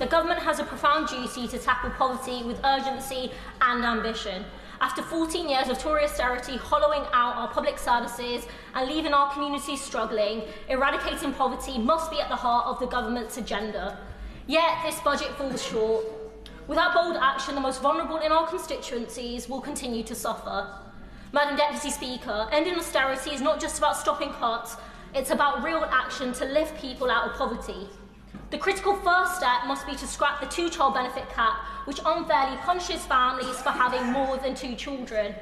the government has a profound duty to tackle poverty with urgency and ambition. After 14 years of Tory austerity hollowing out our public services and leaving our communities struggling, eradicating poverty must be at the heart of the government's agenda. Yet this budget falls short. Without bold action, the most vulnerable in our constituencies will continue to suffer. Madam Deputy Speaker, ending austerity is not just about stopping cuts, it's about real action to lift people out of poverty. The critical first step must be to scrap the two-child benefit cap, which unfairly punishes families for having more than 2 children.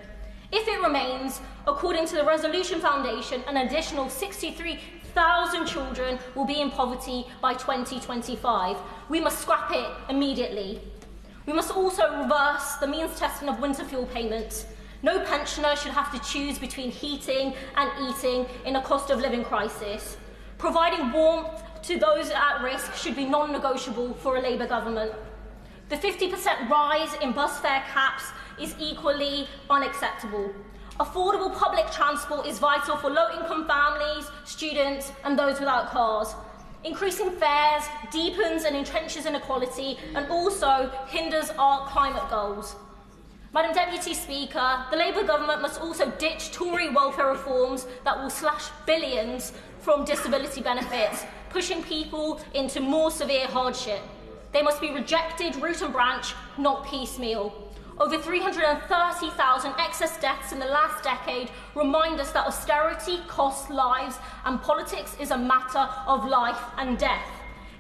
If it remains, according to the Resolution Foundation, an additional 63,000 children will be in poverty by 2025. We must scrap it immediately. We must also reverse the means testing of winter fuel payments. No pensioner should have to choose between heating and eating in a cost of living crisis. Providing warmth to those at risk should be non-negotiable for a Labour government. The 50% rise in bus fare caps is equally unacceptable. Affordable public transport is vital for low-income families, students and those without cars. Increasing fares deepens and entrenches inequality and also hinders our climate goals. Madam Deputy Speaker, the Labour government must also ditch Tory welfare reforms that will slash billions from disability benefits, pushing people into more severe hardship. They must be rejected root and branch, not piecemeal. Over 330,000 excess deaths in the last decade remind us that austerity costs lives and politics is a matter of life and death.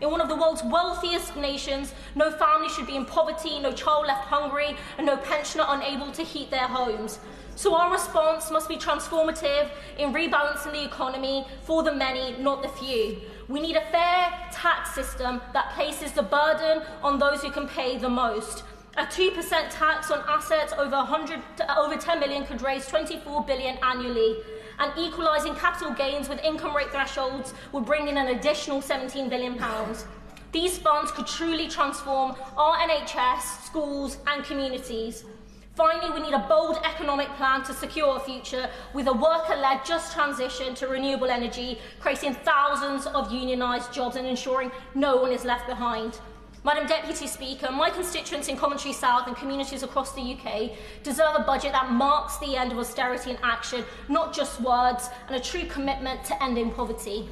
In one of the world's wealthiest nations, no family should be in poverty, no child left hungry, and no pensioner unable to heat their homes. So our response must be transformative in rebalancing the economy for the many, not the few. We need a fair tax system that places the burden on those who can pay the most. A 2% tax on assets over 10 million could raise 24 billion annually. And equalising capital gains with income rate thresholds would bring in an additional £17 billion. These funds could truly transform our NHS, schools and communities. Finally, we need a bold economic plan to secure a future with a worker-led just transition to renewable energy, creating thousands of unionised jobs and ensuring no one is left behind. Madam Deputy Speaker, my constituents in Coventry South and communities across the UK deserve a budget that marks the end of austerity in action, not just words, and a true commitment to ending poverty.